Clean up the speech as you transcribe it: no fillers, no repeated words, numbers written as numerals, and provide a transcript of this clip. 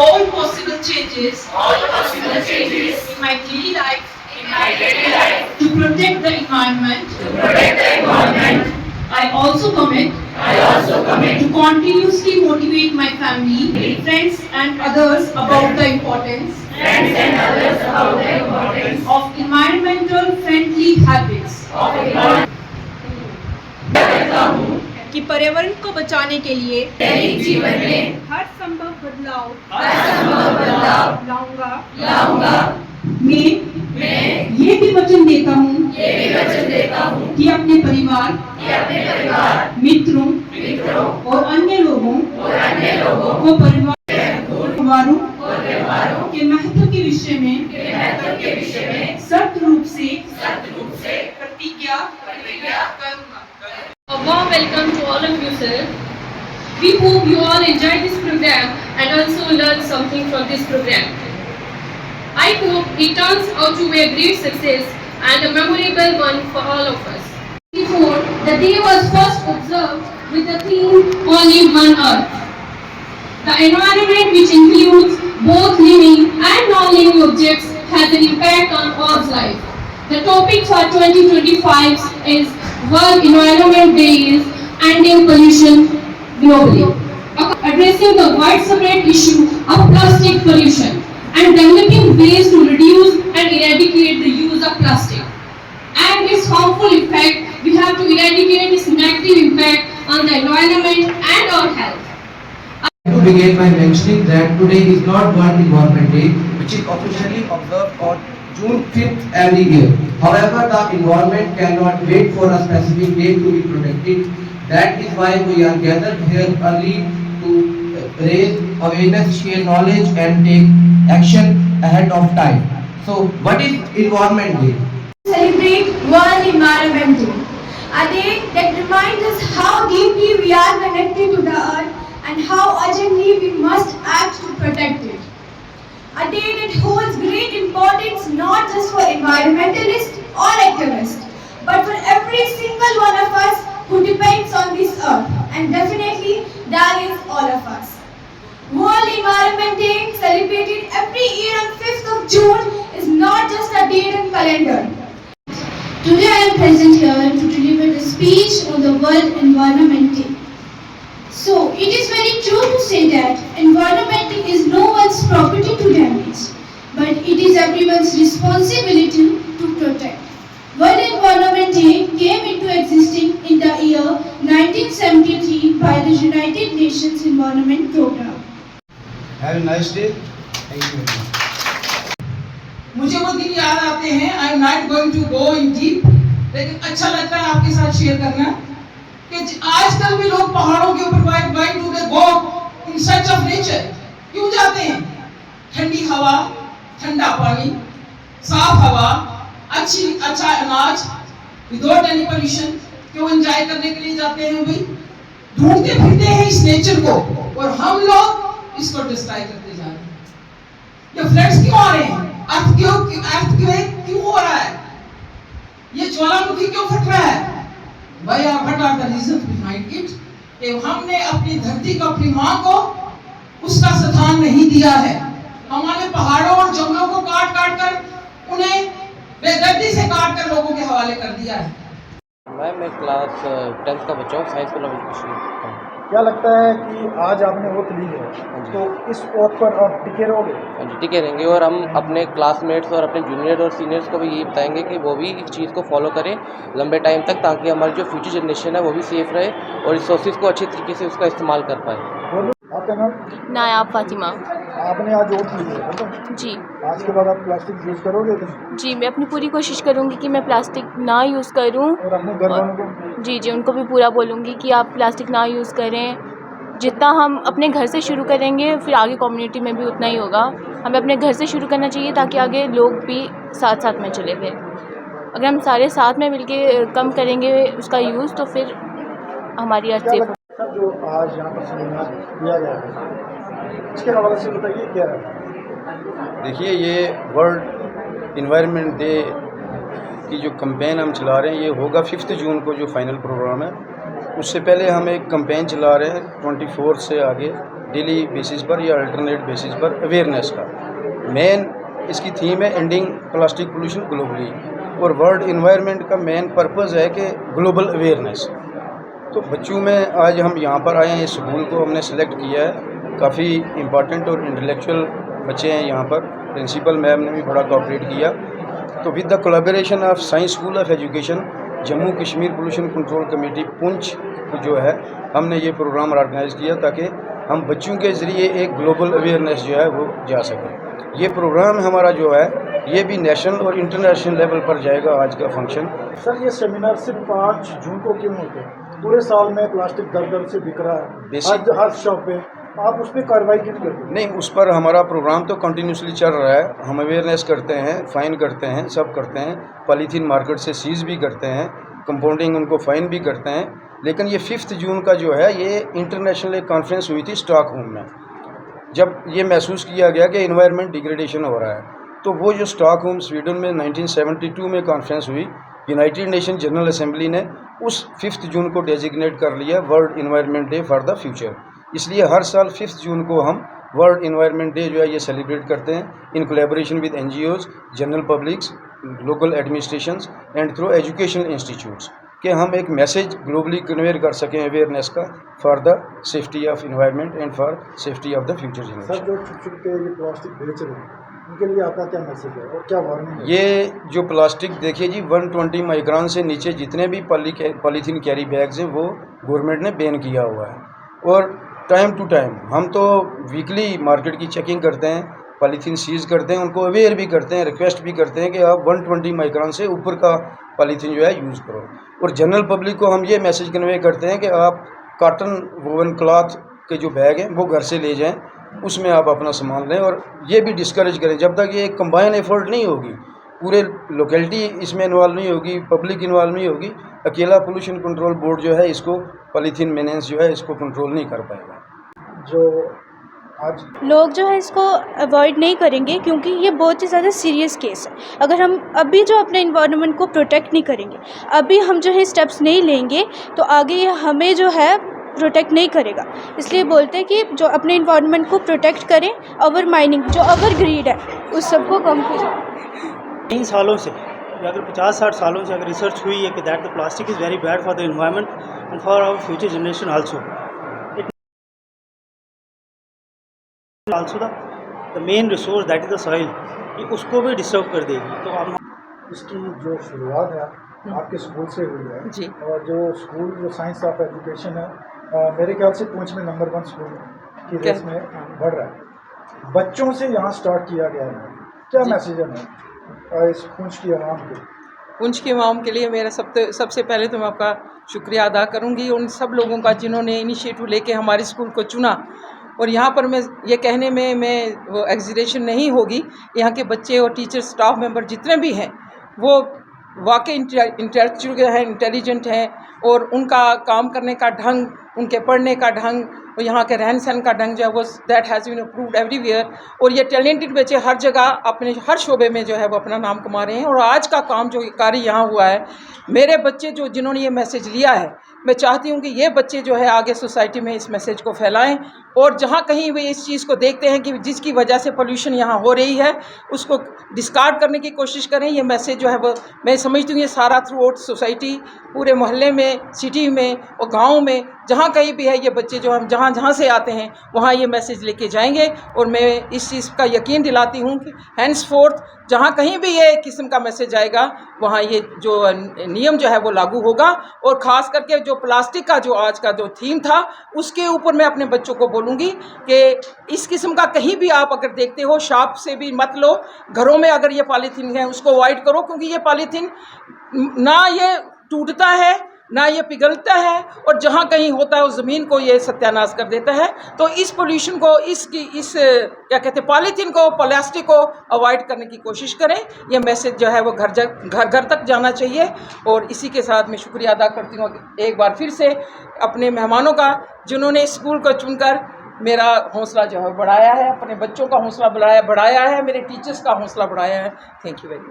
all possible changes in my daily life to protect the environment. I also commit to continuously motivate my family, friends and others about the importance of environmental friendly habits. कि पर्यावरण को बचाने के लिए दैनिक जीवन में हर संभव बदलाव लाऊंगा। मैं ये भी वचन देता हूँ कि अपने परिवार, मित्रों और अन्य लोगों को परिवारों के महत्व के विषय में सख्त रूप से प्रतिज्ञा करूँगा। A warm welcome to all of you, sir. We hope you all enjoyed this program and also learned something from this program. I hope it turns out to be a great success and a memorable one for all of us. Before, the day was first observed with the theme Only One Earth. The environment, which includes both living and non-living objects, has an impact on Earth's life. The topic for 2025 is World Environment Day is Ending Pollution Globally, addressing the widespread issue of plastic pollution and developing ways to reduce and eradicate the use of plastic and its harmful effect. We have to eradicate its negative impact on the environment and our health. To begin by mentioning that today is not World Environment Day, which is officially observed on June 5th every year. However, the environment cannot wait for a specific day to be protected. That is why we are gathered here early to raise awareness, share knowledge and take action ahead of time. So, what is Environment Day? Celebrate World Environment Day, a day that reminds us how deeply we are connected to the earth and how urgently we must act to protect it. A day that holds great importance not just for environmentalists or activists, but for every single one of us who depends on this earth, and definitely that is all of us. World Environment Day, celebrated every year on 5th of June, is not just a date on calendar. Today I am present here to deliver the speech on the World Environment Day. So, it is very true to say that environment is no one's property to damage, but it is everyone's responsibility to protect. World Environment Day came into existence in the year 1973 by the United Nations Environment Programme. Have a nice day. Thank you. मुझे वो दिन याद आते हैं. I am not going to go in deep, लेकिन अच्छा लगता है आपके साथ शेयर करना कि आजकल भी लोग पहाड़ों के ऊपर why do they go in search of nature. क्यों जाते हैं? ठंडी हवा, ठंडा पानी, साफ हवा, अच्छा अनाज विदाउट एनी पोल्यूशन. क्यों एंजॉय करने के लिए जाते हैं भाई? ढूंढते फिरते हैं इस नेचर को, और हम लोग इसको डिस्ट्रॉय करते जा रहे हैं. ये फ्लड्स क्यों आ रहे हैं? अर्थक्वेक क्यों हो रहा है? ये ज्वालामुखी क्यों फट रहा है? What are the reasons behind it? कि हमने अपनी धरती को, अपनी माँ को उसका स्थान नहीं दिया है. हमने पहाड़ों और जंगलों को काट कर उन्हें बेदर्दी से काट कर लोगों के हवाले कर दिया है. मैं क्लास 10th का बच्चा हूँ, साइंस कॉलेज. क्या लगता है कि आज आपने ओथ ली है, तो इस ओथ पर आप टिके रहोगे? हाँ जी, टिके रहेंगे, और हम अपने क्लासमेट्स और अपने जूनियर और सीनियर्स को भी यही बताएंगे कि वो भी इस चीज़ को फॉलो करें लंबे टाइम तक, ताकि हमारी जो फ्यूचर जनरेशन है वो भी सेफ़ रहे और रिसोर्सेज को अच्छे तरीके से उसका इस्तेमाल कर पाए. आपका नाम? नायाब फातिमा. आपने आज ओथ ली है तो? जी. आज के बाद आप प्लास्टिक यूज़ करोगे? जी, मैं अपनी पूरी कोशिश करूँगी कि मैं प्लास्टिक ना यूज़ करूँ. और अपने घर वालों को? जी, उनको भी पूरा बोलूँगी कि आप प्लास्टिक ना यूज़ करें. जितना हम अपने घर से शुरू करेंगे फिर आगे कम्युनिटी में भी उतना ही होगा. हमें अपने घर से शुरू करना चाहिए ताकि आगे लोग भी साथ साथ में चले गए. अगर हम सारे साथ में मिलके कम करेंगे उसका यूज़, तो फिर हमारी अर्थ सेफ. जो आज यहाँ पर सेमिनार किया गया है, इसके हवाले से बताइए क्या है? देखिए, ये वर्ल्ड इन्वायरमेंट डे की जो कैंपेन हम चला रहे हैं, ये होगा 5 जून को जो फाइनल प्रोग्राम है. उससे पहले हम एक कैंपेन चला रहे हैं 24 से आगे, डेली बेसिस पर या अल्टरनेट बेसिस पर अवेयरनेस का। मेन इसकी थीम है एंडिंग प्लास्टिक पोल्यूशन ग्लोबली, और वर्ल्ड इन्वायरमेंट का मेन पर्पज़ है कि ग्लोबल अवेयरनेस। तो बच्चों में आज हम यहाँ पर आए हैं, इस स्कूल को हमने सेलेक्ट किया है, काफ़ी इम्पॉर्टेंट और इंटेलेक्चुअल बच्चे हैं यहाँ पर। प्रिंसिपल मैम ने भी बड़ा कोऑपरेट किया। तो with the collaboration of science school of education, Jammu Kashmir pollution control committee Poonch जो है, हमने ये प्रोग्राम ऑर्गेनाइज़ किया ताकि हम बच्चों के ज़रिए एक ग्लोबल अवेयरनेस जो है वो जा सके। ये प्रोग्राम हमारा जो है ये भी नेशनल और इंटरनेशनल लेवल पर जाएगा आज का फंक्शन। सर ये सेमिनार सिर्फ 5 जून को क्यों होते हैं? पूरे साल में प्लास्टिक दर से बिक रहा है हर शॉप पे, आप उस पर कार्रवाई क्यों करते? नहीं, उस पर हमारा प्रोग्राम तो कंटिन्यूसली चल रहा है। हम अवेयरनेस करते हैं, फाइन करते हैं, सब करते हैं। पॉलीथीन मार्केट से सीज भी करते हैं, कंपाउंडिंग उनको फाइन भी करते हैं। लेकिन ये 5 जून का जो है ये इंटरनेशनल एक कॉन्फ्रेंस हुई थी स्टॉकहोम में, जब ये महसूस किया गया कि एनवायरनमेंट डिग्रेडेशन हो रहा है। तो वो जो स्टॉकहोम स्वीडन में 1972 में कॉन्फ्रेंस हुई, यूनाइटेड नेशन जनरल असेंबली ने उस 5 जून को डेजिग्नेट कर लिया world environment day for the future. इसलिए हर साल 5 जून को हम वर्ल्ड इन्वायरमेंट डे जो है ये सेलिब्रेट करते हैं in collaboration with NGOs, general publics, local administrations and through educational institutes, कि हम एक मैसेज ग्लोबली कन्वेयर कर सकें अवेयरनेस का for the safety of environment and for safety of the future sir generation. जो छुप के ये प्लास्टिक बेच रहे हैं उनके लिए आपका क्या मैसेज है और क्या वार्निंग है? ये जो प्लास्टिक देखिए जी 120 माइक्रोन से नीचे जितने भी पॉलीथीन कैरी बैग्स हैं वो गवर्नमेंट ने बैन किया हुआ है। और टाइम टू टाइम हम तो वीकली मार्केट की चेकिंग करते हैं, पॉलीथीन सीज करते हैं, उनको अवेयर भी करते हैं, रिक्वेस्ट भी करते हैं कि आप 120 माइक्रोन से ऊपर का पॉलीथीन जो है यूज़ करो। और जनरल पब्लिक को हम ये मैसेज कन्वे करते हैं कि आप कॉटन वोवन क्लॉथ के जो बैग हैं वो घर से ले जाएं, उसमें आप अपना सामान लें। और ये भी डिस्करेज करें, जब तक ये कंबाइन एफर्ट नहीं होगी, पूरे लोकेलिटी इसमें इन्वॉल्व नहीं होगी, पब्लिक इन्वॉल्व नहीं होगी, अकेला पोल्यूशन कंट्रोल बोर्ड जो है इसको पॉलीथीन मेनेंस जो है इसको कंट्रोल नहीं कर पाएगा। जो आज लोग जो है इसको अवॉइड नहीं करेंगे क्योंकि ये बहुत ही ज़्यादा सीरियस केस है। अगर हम अभी जो अपने इन्वायरमेंट को प्रोटेक्ट नहीं करेंगे, अभी हम जो है स्टेप्स नहीं लेंगे, तो आगे ये हमें जो है प्रोटेक्ट नहीं करेगा। इसलिए बोलते हैं कि जो अपने इन्वायरमेंट को प्रोटेक्ट करें, ओवर माइनिंग जो ओवर ग्रीड है उस सबको कम करें। 3 सालों से या अगर 50-60 सालों से अगर रिसर्च हुई है कि that the plastic is very bad for the environment and for our future generation also the main resource that is the soil, कि उसको भी डिस्टर्ब कर देगी। तो आप इसकी जो शुरुआत है आपके स्कूल से हुई है जी। और जो स्कूल जो साइंस ऑफ एजुकेशन है मेरे ख्याल से पुंछ में नंबर 1 स्कूल की रेस में बढ़ रहा है। बच्चों से यहाँ स्टार्ट किया गया है, क्या मैसेज है इस पुंछ की आवाम को? पुंछ की आवाम के लिए मेरा सबसे पहले तो मैं आपका शुक्रिया अदा करूंगी उन सब लोगों का जिन्होंने इनिशिएटिव लेके हमारे स्कूल को चुना। और यहाँ पर मैं ये कहने में वो एग्जीरेशन नहीं होगी, यहाँ के बच्चे और टीचर स्टाफ मेंबर जितने भी हैं वो वाकई इंटेलेक्चुअल हैं, इंटेलिजेंट हैं, और उनका काम करने का ढंग, उनके पढ़ने का ढंग और यहाँ के रहन सहन का ढंग जो है वो that has been approved everywhere. और ये टैलेंटेड बच्चे हर जगह अपने हर शोबे में जो है वो अपना नाम कमा रहे हैं। और आज का काम जो कार्य यहाँ हुआ है, मेरे बच्चे जो जिन्होंने ये मैसेज लिया है, मैं चाहती हूँ कि ये बच्चे जो है आगे सोसाइटी में इस मैसेज को फैलाएं। और जहाँ कहीं वे इस चीज़ को देखते हैं कि जिसकी वजह से पोल्यूशन यहाँ हो रही है, उसको डिस्कार्ड करने की कोशिश करें। ये मैसेज जो है वो मैं समझती हूँ ये सारा थ्रू आउट सोसाइटी, पूरे मोहल्ले में, सिटी में और गाँव में, जहाँ कहीं भी है, ये बच्चे जो हम जहाँ जहाँ से आते हैं वहाँ ये मैसेज लेके जाएंगे। और मैं इस चीज़ का यकीन दिलाती हूँ कि हैंड्सफोर्थ जहाँ कहीं भी ये किस्म का मैसेज आएगा वहाँ ये जो नियम जो है वो लागू होगा। और ख़ास करके जो प्लास्टिक का जो आज का जो थीम था उसके ऊपर मैं अपने बच्चों को बोलूँगी कि इस किस्म का कहीं भी आप अगर देखते हो, शॉप से भी मत लो, घरों में अगर ये पॉलीथीन है उसको अवॉइड करो, क्योंकि ये पॉलीथीन ना ये टूटता है ना ये पिघलता है, और जहाँ कहीं होता है उस ज़मीन को ये सत्यानाश कर देता है। तो इस पोल्यूशन को, इस क्या कहते हैं, पॉलीथीन को, प्लास्टिक को अवॉइड करने की कोशिश करें। ये मैसेज जो है वो घर घर तक जाना चाहिए। और इसी के साथ मैं शुक्रिया अदा करती हूँ एक बार फिर से अपने मेहमानों का, जिन्होंने स्कूल को चुनकर मेरा हौसला जो है बढ़ाया है, अपने बच्चों का हौसला बढ़ाया है, मेरे टीचर्स का हौसला बढ़ाया है। Thank you very much.